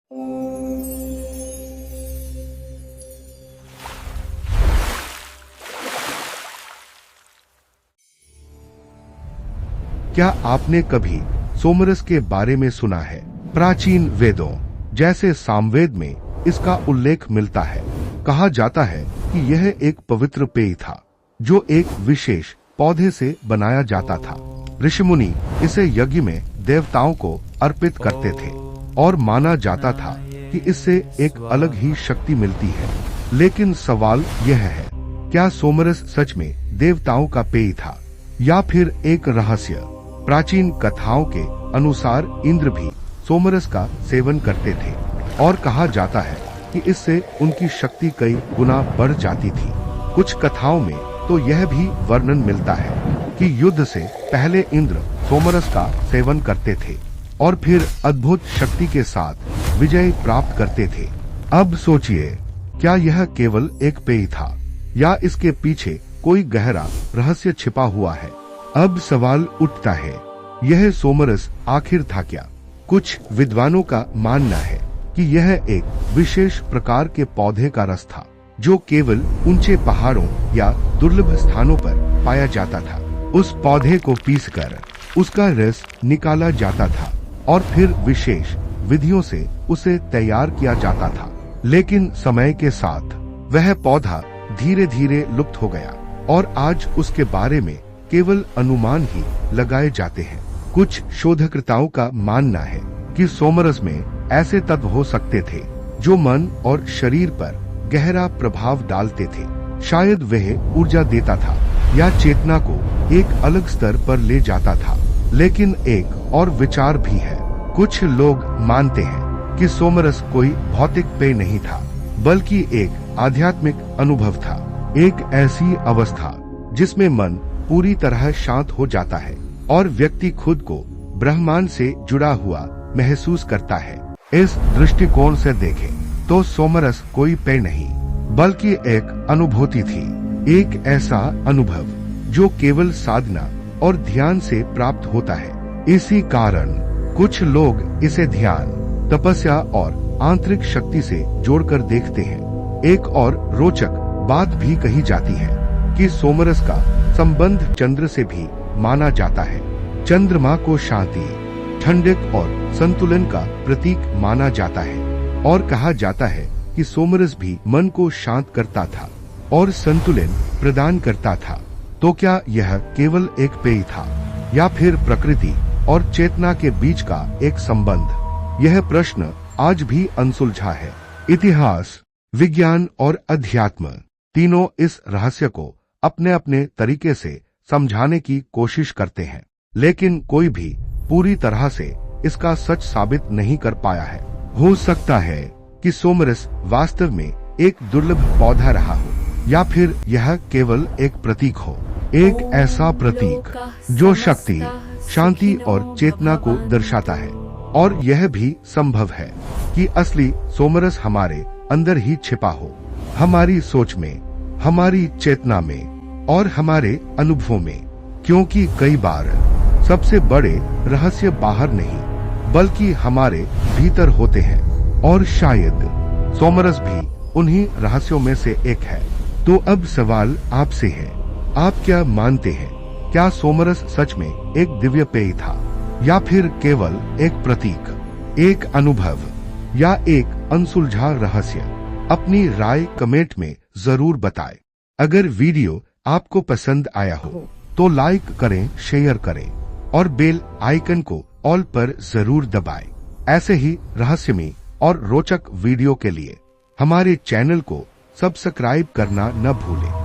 क्या आपने कभी सोमरस के बारे में सुना है? प्राचीन वेदों जैसे सामवेद में इसका उल्लेख मिलता है। कहा जाता है कि यह एक पवित्र पेय था जो एक विशेष पौधे से बनाया जाता था। ऋषिमुनि इसे यज्ञ में देवताओं को अर्पित करते थे और माना जाता था कि इससे एक अलग ही शक्ति मिलती है। लेकिन सवाल यह है, क्या सोमरस सच में देवताओं का पेय था या फिर एक रहस्य? प्राचीन कथाओं के अनुसार इंद्र भी सोमरस का सेवन करते थे और कहा जाता है कि इससे उनकी शक्ति कई गुना बढ़ जाती थी। कुछ कथाओं में तो यह भी वर्णन मिलता है कि युद्ध से पहले इंद्र सोमरस का सेवन करते थे और फिर अद्भुत शक्ति के साथ विजय प्राप्त करते थे। अब सोचिए, क्या यह केवल एक पेय था या इसके पीछे कोई गहरा रहस्य छिपा हुआ है? अब सवाल उठता है, यह सोमरस आखिर था क्या? कुछ विद्वानों का मानना है कि यह एक विशेष प्रकार के पौधे का रस था जो केवल ऊंचे पहाड़ों या दुर्लभ स्थानों पर पाया जाता था। उस पौधे को पीसकर उसका रस निकाला जाता था और फिर विशेष विधियों से उसे तैयार किया जाता था। लेकिन समय के साथ वह पौधा धीरे धीरे लुप्त हो गया और आज उसके बारे में केवल अनुमान ही लगाए जाते हैं। कुछ शोधकर्ताओं का मानना है कि सोमरस में ऐसे तत्व हो सकते थे जो मन और शरीर पर गहरा प्रभाव डालते थे। शायद वह ऊर्जा देता था या चेतना को एक अलग स्तर पर ले जाता था। लेकिन एक और विचार भी है। कुछ लोग मानते हैं कि सोमरस कोई भौतिक पेय नहीं था, बल्कि एक आध्यात्मिक अनुभव था, एक ऐसी अवस्था जिसमें मन पूरी तरह शांत हो जाता है और व्यक्ति खुद को ब्रह्मांड से जुड़ा हुआ महसूस करता है। इस दृष्टिकोण से देखें तो सोमरस कोई पेय नहीं, बल्कि एक अनुभूति थी, एक ऐसा अनुभव जो केवल साधना और ध्यान से प्राप्त होता है। इसी कारण कुछ लोग इसे ध्यान, तपस्या और आंतरिक शक्ति से जोड़कर देखते हैं। एक और रोचक बात भी कही जाती है कि सोमरस का संबंध चंद्र से भी माना जाता है। चंद्रमा को शांति, ठंडक और संतुलन का प्रतीक माना जाता है और कहा जाता है कि सोमरस भी मन को शांत करता था और संतुलन प्रदान करता था। तो क्या यह केवल एक पेय था या फिर प्रकृति और चेतना के बीच का एक संबंध? यह प्रश्न आज भी अनसुलझा है। इतिहास, विज्ञान और अध्यात्म तीनों इस रहस्य को अपने अपने तरीके से समझाने की कोशिश करते हैं, लेकिन कोई भी पूरी तरह से इसका सच साबित नहीं कर पाया है। हो सकता है कि सोमरस वास्तव में एक दुर्लभ पौधा रहा हो या फिर यह केवल एक प्रतीक हो, एक ऐसा प्रतीक जो शक्ति, शांति और चेतना को दर्शाता है। और यह भी संभव है कि असली सोमरस हमारे अंदर ही छिपा हो, हमारी सोच में, हमारी चेतना में और हमारे अनुभवों में। क्योंकि कई बार सबसे बड़े रहस्य बाहर नहीं बल्कि हमारे भीतर होते हैं और शायद सोमरस भी उन्हीं रहस्यों में से एक है। तो अब सवाल आपसे है, आप क्या मानते हैं? क्या सोमरस सच में एक दिव्य पेय था या फिर केवल एक प्रतीक, एक अनुभव या एक अनसुलझा रहस्य? अपनी राय कमेंट में जरूर बताएं। अगर वीडियो आपको पसंद आया हो तो लाइक करें, शेयर करें और बेल आइकन को ऑल पर जरूर दबाएं। ऐसे ही रहस्यमयी और रोचक वीडियो के लिए हमारे चैनल को सब्सक्राइब करना न भूलें।